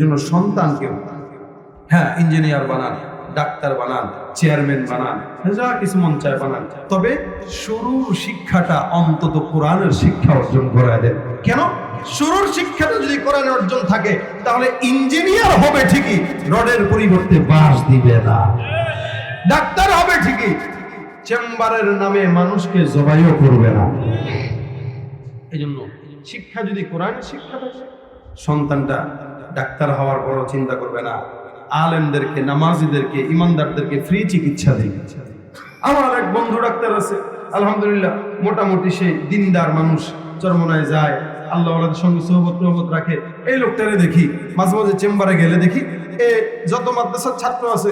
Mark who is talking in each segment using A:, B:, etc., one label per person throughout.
A: জন্য সন্তানকেও হ্যাঁ ইঞ্জিনিয়ার বানান, ডাক্তার বানান, চেয়ারম্যান বানান, যা কিছু মন চায় বানান, তবে শুরুর শিক্ষাটা অন্তত কোরআনের শিক্ষা অর্জন করায় দেন। কেন? শুরুর শিক্ষাটা যদি কোরআনে অর্জন থাকে তাহলে ইঞ্জিনিয়ার হবে ঠিকই, রডের পরিবর্তে বাঁশ দিবে না। ডাক্তার হবে ঠিকই, চেম্বারের নামে মানুষকে জবাইও করবে না। এই জন্য শিক্ষা যদি কোরআনের শিক্ষা থাকে, সন্তানটা ডাক্তার হওয়ার পরও চিন্তা করবে না আলেমদেরকে, নামাজিদেরকে, ইমানদারদেরকে ফ্রি চিকিৎসা দিই। আমার এক বন্ধু ডাক্তার আছে, আলহামদুলিল্লাহ, মোটামুটি সে দিনদার মানুষ, চরমনায় যায়, আল্লাহ ওয়ালাদের সঙ্গে সোহবত রাখে। এই লোকটারে দেখি মাঝে মাঝে চেম্বারে গেলে দেখি যত মাদ্রাসার ছাত্র আছে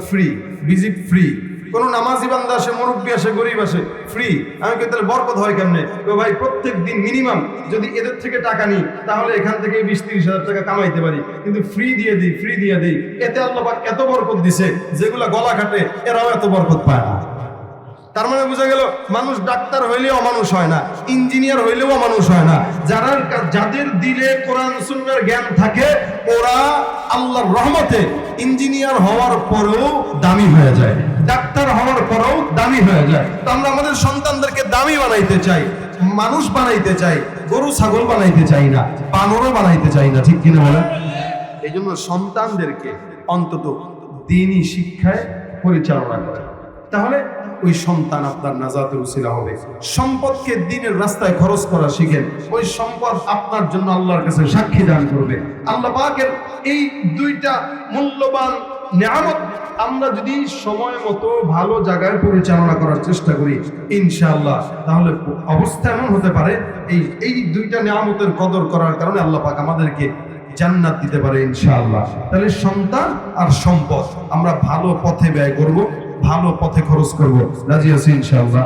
A: ফ্রি ভিজিট, ফ্রি। কোনো নামাজি বান্দা আসে, মুরব্বী আসে, গরিব আসে, ফ্রি। আমি কে তাহলে বরকত হয় কেমনে? ভাই প্রত্যেক দিন মিনিমাম যদি এদের থেকে টাকা নিই তাহলে এখান থেকে 20-30 হাজার টাকা কামাইতে পারি, কিন্তু ফ্রি দিয়ে দিই, এতে আল্লাহ পাক এত বরকত দিছে, যেগুলা গলা কাটে এরাও এত বরকত পায় না। তার মানে বোঝা গেল মানুষ ডাক্তার হইলেও মানুষ হয় না, ইঞ্জিনিয়ার হইলেও মানুষ হয় না। যাদের দিলে কোরআন সুন্নাহর জ্ঞান থাকে ওরা আল্লাহর রহমতে ইঞ্জিনিয়ার হওয়ার পরেও দামি হয়ে যায়, ডাক্তার হওয়ার পরেও দামি হয়ে যায়। তো আমরা আমাদের সন্তানদেরকে দামি বানাইতে চাই, মানুষ বানাইতে চাই, গরু ছাগল বানাইতে চাই না, বানরও বানাইতে চাই না, ঠিক কিনা বলেন? এই জন্য সন্তানদেরকে অন্তত দ্বীনি শিক্ষায় পরিচালনা করে, তাহলে ওই সন্তান আপনার নাজাতের উসিলা হবে। সম্পদকে দ্বীনের রাস্তায় খরচ করা শিখেন, ওই সম্পদ আপনার জন্য আল্লাহর কাছে সাক্ষী দান করবে। আল্লাহ পাকের এই দুইটা মূল্যবান নিয়ামত আমরা যদি সময় মতো ভালো জায়গায় পরিচালনা করার চেষ্টা করি ইনশাআল্লাহ, তাহলে অবস্থা এমন হতে পারে এই দুইটা নিয়ামতের কদর করার কারণে আল্লাহ পাক আমাদেরকে জান্নাত দিতে পারে ইনশাআল্লাহ। তাহলে সন্তান আর সম্পদ আমরা ভালো পথে ব্যয় করব, ভালো পথে খরচ করব, রাজি আছি ইনশাআল্লাহ।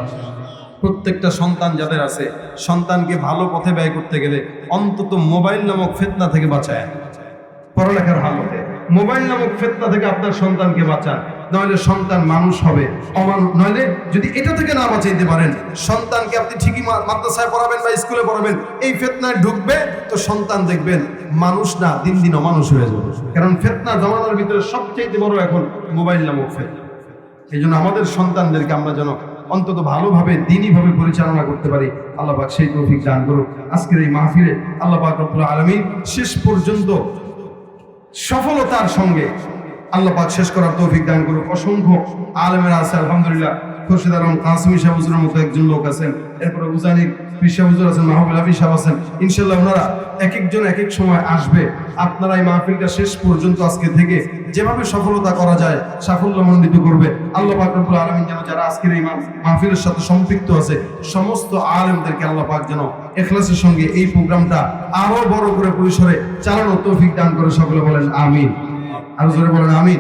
A: প্রত্যেকটা সন্তান যাদের আছে, সন্তানকে ভালো পথে ব্যয় করতে গেলে অন্তত মোবাইল নামক ফিতনা থেকে বাঁচায়, পড়ালেখার হালতে মোবাইল নামক ফিতনা থেকে আপনার সন্তানকে বাঁচান, নইলে সন্তান মানুষ হবে অমানুষ। নইলে যদি এটা থেকে না বাঁচাইতে পারেন, সন্তানকে আপনি ঠিকই মাদ্রাসায় পড়াবেন বা স্কুলে পড়াবেন, এই ফিতনায় ঢুকবে তো সন্তান দেখবেন মানুষ না, দিন দিন অমানুষ হয়ে যাবে। কারণ ফিতনা জামানার ভিতরে সবচেয়ে বড় এখন মোবাইল নামক ফিতনা। এই জন্য আমাদের সন্তানদেরকে আমরা যেন অন্তত ভালোভাবে দ্বীনিভাবে পরিচালনা করতে পারি, আল্লাহ পাক সেই তৌফিক দান করুক। আজকের এই মাহফিলে আল্লাহ পাক রব্বুল আলামিন শেষ পর্যন্ত সফলতার সঙ্গে আল্লাহ পাক শেষ করার তৌফিক দান করুক। অসংখ্য আলেমেরা আছে, আলহামদুলিল্লাহ, খুরশিদ আলম কাসমি সাহেব হুজুরের মতো একজন লোক আছেন, এরপরে উজানি পিসা হুজুর আছেন, মাহবুব হাফিজ সাহেব আছেন। ইনশাআল্লাহ ওনারা এক একজন এক এক সময় আসবে। আপনারা এই মাহফিলটা শেষ পর্যন্ত আজকে থেকে যেভাবে সফলতা করা যায় সাফল্যমণ্ডিত করবে আল্লাহ পাক রব্বুল আলামিন। যেন যারা আজকের এই মাহফিলের সাথে সম্পৃক্ত আছে সমস্ত আলেমদেরকে আল্লাহ পাক যেন ইখলাসের সঙ্গে এই প্রোগ্রামটা আরো বড় করে পরিসরে চালানোর তৌফিক দান করে। সকলে বলেন আমিন, আর জোরে বলেন আমিন।